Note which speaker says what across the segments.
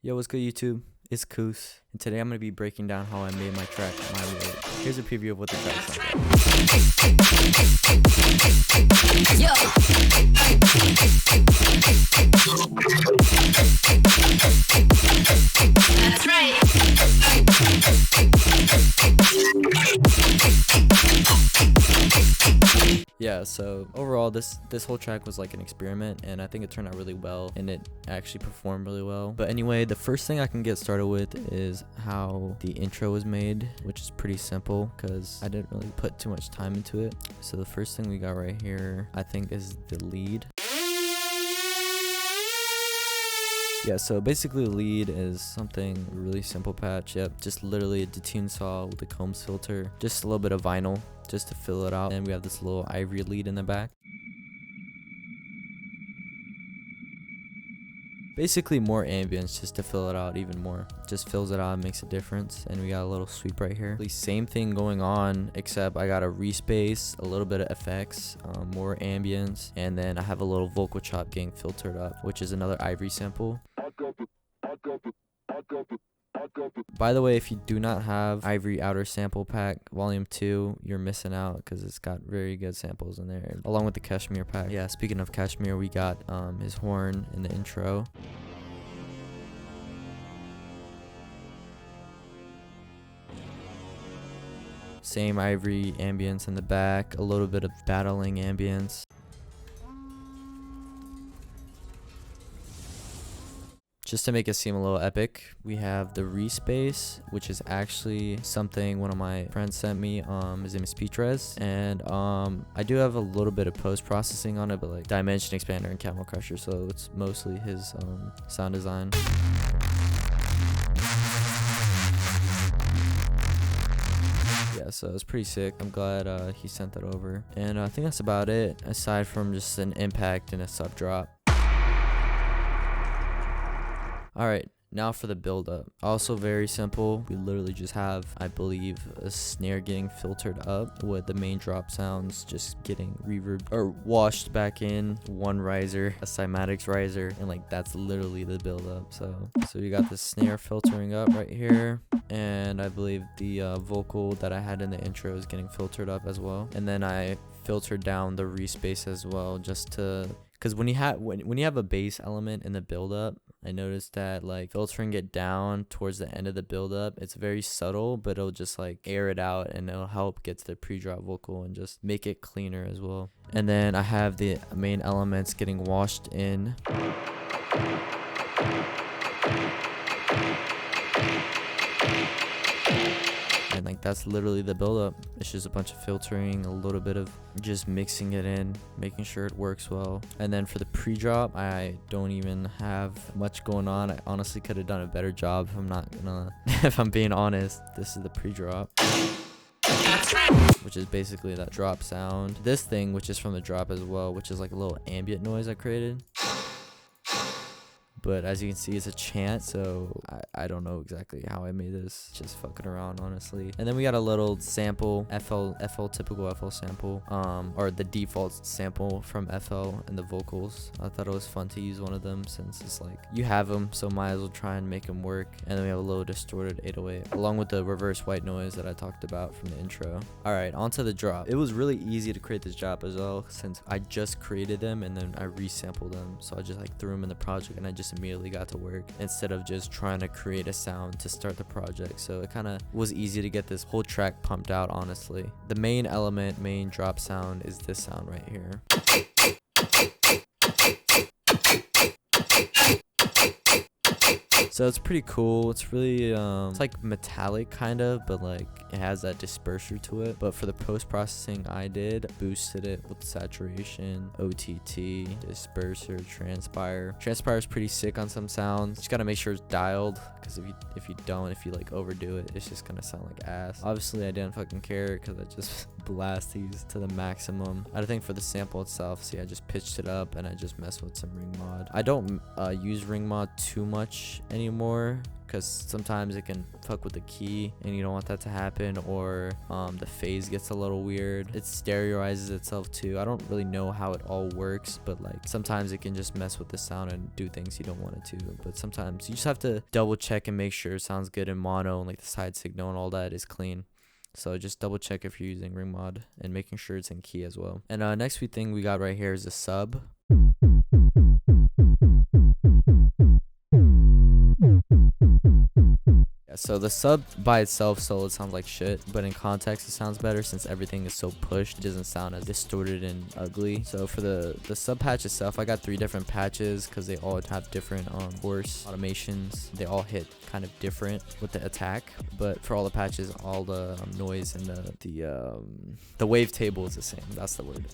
Speaker 1: Yo, what's good, YouTube? It's KUCES, and today I'm going to be breaking down how I made my track, My World. Here's a preview of what the track sounds like.
Speaker 2: Yo. That's right.
Speaker 1: Yeah, so overall this whole track was like an experiment, and I think it turned out really well, and it actually performed really well. But anyway, the first thing I can get started with is how the intro was made, which is pretty simple because I didn't really put too much time into it. So the first thing we got right here, I think, is the lead. Yeah, so basically the lead is something really simple patch. Yep, just literally a detune saw with a combs filter, just a little bit of vinyl just to fill it out, and we have this little ivory lead in the back. Basically more ambience just to fill it out even more. Just fills it out and makes a difference. And we got a little sweep right here. The same thing going on, except I got a respace, a little bit of effects, more ambience, and then I have a little vocal chop getting filtered up, which is another ivory sample. By the way, if you do not have Ivory Outer Sample Pack Volume 2, you're missing out because it's got very good samples in there, along with the Cashmere pack. Yeah, speaking of Cashmere, we got his horn in the intro. Same Ivory ambience in the back, a little bit of battling ambience. Just to make it seem a little epic, we have the respace, which is actually something one of my friends sent me. His name is Speechrez, and I do have a little bit of post-processing on it, but like Dimension Expander and Camel Crusher, so it's mostly his sound design. Yeah, so it's pretty sick. I'm glad he sent that over, and I think that's about it, aside from just an impact and a sub drop. Alright, now for the build up. Also very simple. We literally just have, I believe, a snare getting filtered up with the main drop sounds just getting reverb or washed back in, one riser, a cymatics riser, and like that's literally the build up. So we got the snare filtering up right here, and I believe the vocal that I had in the intro is getting filtered up as well. And then I filtered down the respace as well, just to, because when you have a bass element in the build up, I noticed that like filtering it down towards the end of the build up, it's very subtle, but it'll just like air it out, and it'll help get to the pre-drop vocal and just make it cleaner as well. And then I have the main elements getting washed in. And like that's literally the buildup. It's just a bunch of filtering, a little bit of just mixing it in, making sure it works well. And then for the pre-drop, I don't even have much going on. I honestly could have done a better job. If I'm being honest. This is the pre-drop, which is basically that drop sound. This thing, which is from the drop as well, which is like a little ambient noise I created. But as you can see, it's a chant, so I don't know exactly how I made this. Just fucking around, honestly. And then we got a little sample, typical FL sample, or the default sample from FL and the vocals. I thought it was fun to use one of them since it's like, you have them, so might as well try and make them work. And then we have a little distorted 808, along with the reverse white noise that I talked about from the intro. Alright, on to the drop. It was really easy to create this drop as well, since I just created them and then I resampled them. So I just like threw them in the project, and I just immediately got to work instead of just trying to create a sound to start the project. So it kind of was easy to get this whole track pumped out, honestly. The main element, main drop sound, is this sound right here. So it's pretty cool. It's really it's like metallic kind of, but like it has that disperser to it. But for the post-processing I did, boosted it with saturation, OTT, disperser, transpire. Transpire is pretty sick on some sounds. Just gotta make sure it's dialed, because if you like overdo it, it's just gonna sound like ass. Obviously I didn't fucking care because I just blast these to the maximum. I think for the sample itself, see, I just pitched it up and I just messed with some ring mod. I don't use ring mod too much anymore, because sometimes it can fuck with the key and you don't want that to happen, or the phase gets a little weird. It stereoizes itself too. I don't really know how it all works, but like sometimes it can just mess with the sound and do things you don't want it to. But sometimes you just have to double check and make sure it sounds good in mono, and like the side signal and all that is clean. So just double check if you're using ring mod and making sure it's in key as well. And next thing we got right here is a sub. So the sub by itself solo sounds like shit, but in context it sounds better since everything is so pushed. It doesn't sound as distorted and ugly. So for the sub patch itself, I got 3 different patches because they all have different course automations. They all hit kind of different with the attack, but for all the patches, all the noise and the wave table is the same. That's the word.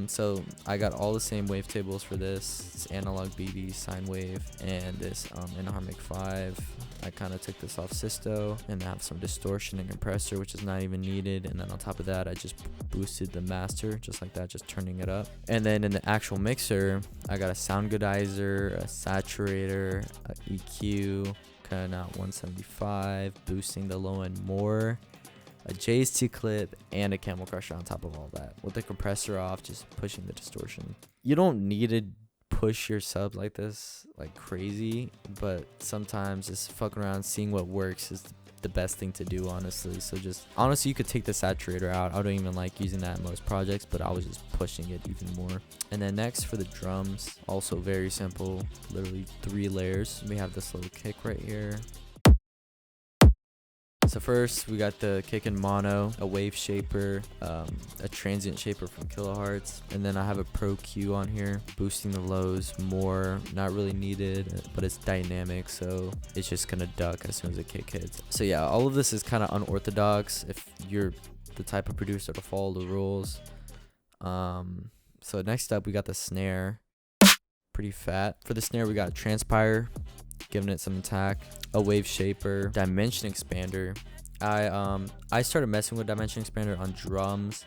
Speaker 1: So I got all the same wave tables for this analog BB sine wave and this inharmonic 5. I kind of took this off Sisto and have some distortion and compressor, which is not even needed. And then on top of that, I just boosted the master just like that, just turning it up. And then in the actual mixer, I got a sound goodizer, a saturator, a EQ, cutting out 175, boosting the low end more, a JST clip, and a camel crusher on top of all that. With the compressor off, just pushing the distortion. You don't need to push your subs like this like crazy, but sometimes just fucking around seeing what works is the best thing to do, honestly. So just honestly, you could take the saturator out. I don't even like using that in most projects, but I was just pushing it even more. And then next for the drums, also very simple, literally 3 layers. We have this little kick right here. So first we got the kick in mono, a wave shaper, a transient shaper from Kilohertz, and then I have a Pro Q on here, boosting the lows more, not really needed, but it's dynamic, so it's just gonna duck as soon as the kick hits. So yeah, all of this is kind of unorthodox if you're the type of producer to follow the rules. So next up we got the snare, pretty fat. For the snare we got a transpire, giving it some attack, a wave shaper, dimension expander. I started messing with dimension expander on drums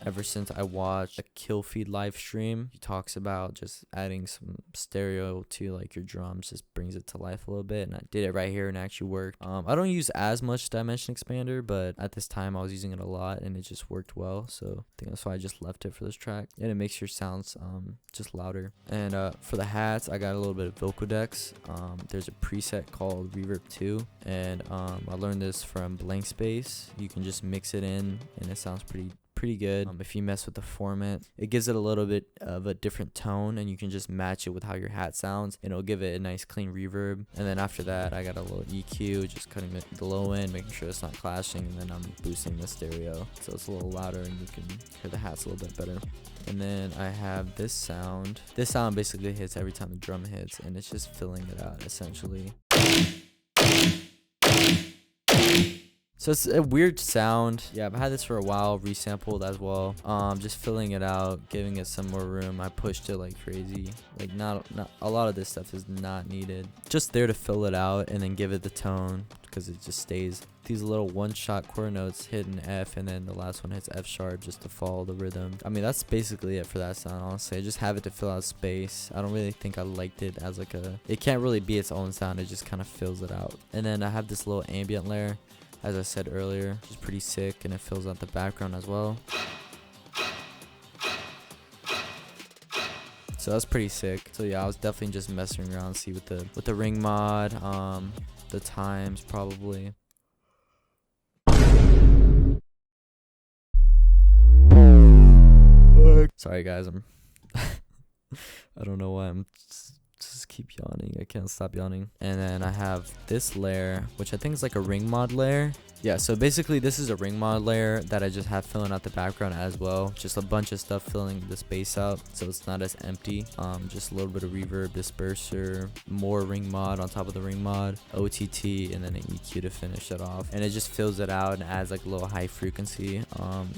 Speaker 1: ever since I watched a Kill Feed live stream. He talks about just adding some stereo to like your drums, just brings it to life a little bit, and I did it right here and it actually worked. I don't use as much dimension expander, but at this time I was using it a lot and it just worked well, so I think that's why I just left it for this track, and it makes your sounds just louder. And for the hats, I got a little bit of Vocodex. There's a preset called Reverb 2, and I learned this from Blank Space. You can just mix it in and it sounds pretty good. If you mess with the format, it gives it a little bit of a different tone, and you can just match it with how your hat sounds and it'll give it a nice clean reverb. And then after that, I got a little EQ, just cutting the low end, making sure it's not clashing, and then I'm boosting the stereo so it's a little louder and you can hear the hats a little bit better. And then I have this sound basically hits every time the drum hits, and it's just filling it out essentially. So it's a weird sound. Yeah, I've had this for a while, resampled as well. Just filling it out, giving it some more room. I pushed it like crazy. Like not a lot of this stuff is not needed. Just there to fill it out and then give it the tone, because it just stays. These little one-shot quarter notes hit an F, and then the last one hits F sharp just to follow the rhythm. I mean, that's basically it for that sound, honestly. I just have it to fill out space. I don't really think I liked it as like it can't really be its own sound. It just kind of fills it out. And then I have this little ambient layer, as I said earlier, which is pretty sick, and it fills out the background as well. So that's pretty sick. So yeah, I was definitely just messing around, see with the ring mod, the times probably. Sorry guys, I don't know why I'm just keep yawning. I can't stop yawning. And then I have this layer, which I think is like a ring mod layer. Yeah, so basically this is a ring mod layer that I just have filling out the background as well. Just a bunch of stuff filling the space out so it's not as empty. Just a little bit of reverb, disperser, more ring mod on top of the ring mod, OTT, and then an EQ to finish it off. And it just fills it out and adds like a little high frequency.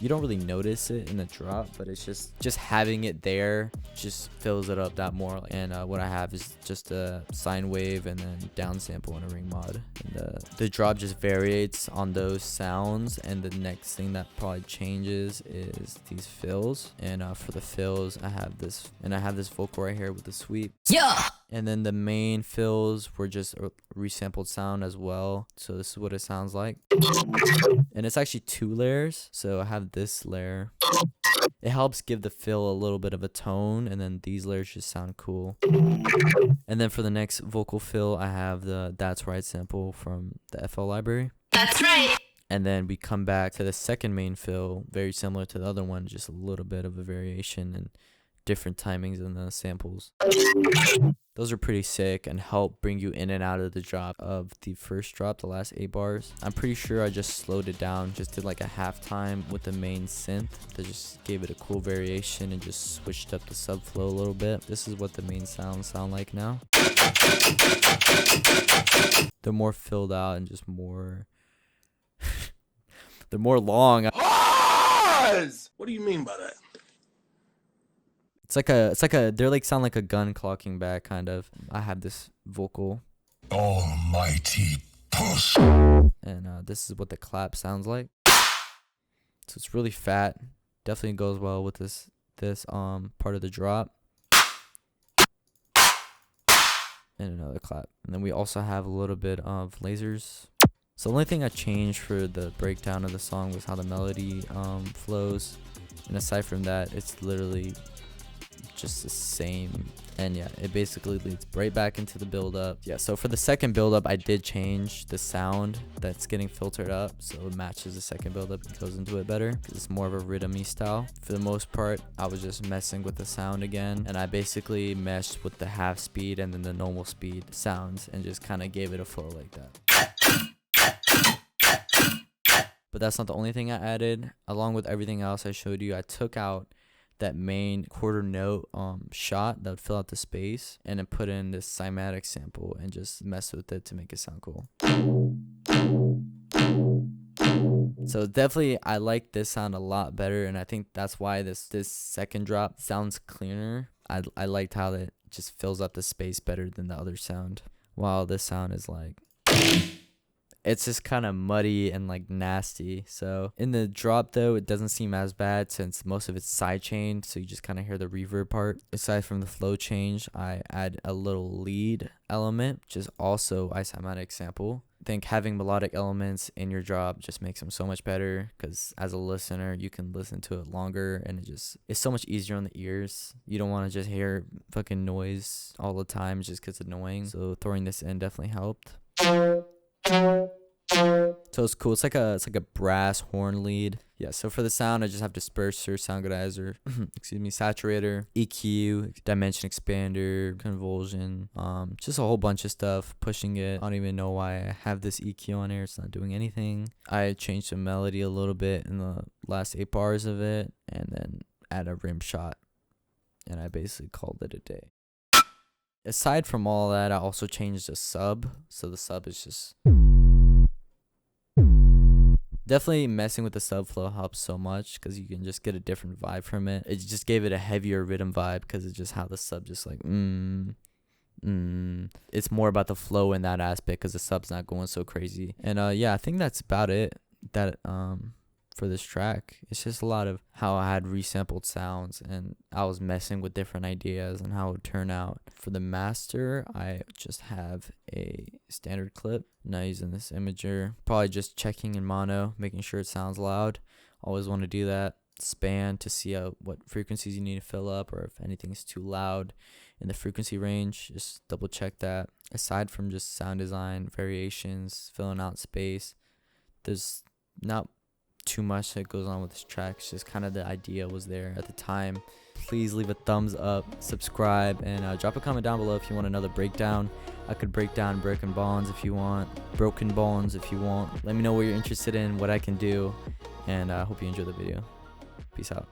Speaker 1: You don't really notice it in the drop, but it's just having it there just fills it up that more. And what I have is just a sine wave and then down sample and a ring mod. And the drop just variates on those sounds, and the next thing that probably changes is these fills. And for the fills, I have this vocal right here with the sweep.
Speaker 2: Yeah.
Speaker 1: And then the main fills were just a resampled sound as well. So this is what it sounds like. And it's actually 2 layers. So I have this layer. It helps give the fill a little bit of a tone, and then these layers just sound cool. And then for the next vocal fill, I have the That's Right sample from the FL library.
Speaker 2: That's right.
Speaker 1: And then we come back to the second main fill, very similar to the other one, just a little bit of a variation and different timings in the samples. Those are pretty sick and help bring you in and out of the drop of the first drop, the last 8 bars. I'm pretty sure I just slowed it down, just did like a halftime with the main synth that just gave it a cool variation and just switched up the subflow a little bit. This is what the main sound like now. They're more filled out and just more they're more long.
Speaker 3: What do you mean by that?
Speaker 1: They're like sound like a gun clocking back kind of. I have this vocal.
Speaker 3: Almighty puss.
Speaker 1: And this is what the clap sounds like. So it's really fat. Definitely goes well with this part of the drop. And another clap. And then we also have a little bit of lasers. So the only thing I changed for the breakdown of the song was how the melody flows. And aside from that, it's literally just the same. And yeah, it basically leads right back into the build up. Yeah, so for the second build up, I did change the sound that's getting filtered up so it matches the second build up and goes into it better because it's more of a rhythmy style. For the most part, I was just messing with the sound again, and I basically meshed with the half speed and then the normal speed sounds and just kind of gave it a flow like that. But that's not the only thing I added. Along with everything else I showed you, I took out that main quarter note shot that would fill out the space and then put in this cymatic sample and just mess with it to make it sound cool. So definitely I like this sound a lot better, and I think that's why this second drop sounds cleaner. I liked how it just fills up the space better than the other sound, while this sound is like it's just kind of muddy and like nasty. So in the drop though, it doesn't seem as bad since most of it's sidechained, so you just kind of hear the reverb part. Aside from the flow change, I add a little lead element, which is also a cymatic sample. I think having melodic elements in your drop just makes them so much better because as a listener, you can listen to it longer and it's so much easier on the ears. You don't want to just hear fucking noise all the time just because it's annoying. So throwing this in definitely helped. So it's cool. It's like a brass horn lead. Yeah, so for the sound, I just have disperser, sound goodizer, saturator, EQ, dimension expander, convulsion, just a whole bunch of stuff, pushing it. I don't even know why I have this EQ on here. It's not doing anything. I changed the melody a little bit in the last 8 bars of it, and then add a rim shot, and I basically called it a day. Aside from all that, I also changed the sub. So the sub is just definitely messing with the subflow helps so much because you can just get a different vibe from it. It just gave it a heavier rhythm vibe because it's just how the sub just like It's more about the flow in that aspect because the sub's not going so crazy. And yeah, I think that's about it. That for this track, it's just a lot of how I had resampled sounds and I was messing with different ideas and how it would turn out. For the master, I just have a standard clip, not using this imager, probably just checking in mono, making sure it sounds loud. Always want to do that. Span to see what frequencies you need to fill up or if anything's too loud in the frequency range, just double check that. Aside from just sound design, variations, filling out space, there's not too much that goes on with this track. It's just kind of the idea was there at the time. Please leave a thumbs up, subscribe, and drop a comment down below if you want another breakdown. I could break down Broken Bones if you want. Let me know what you're interested in, what I can do, and I hope you enjoy the video. Peace out.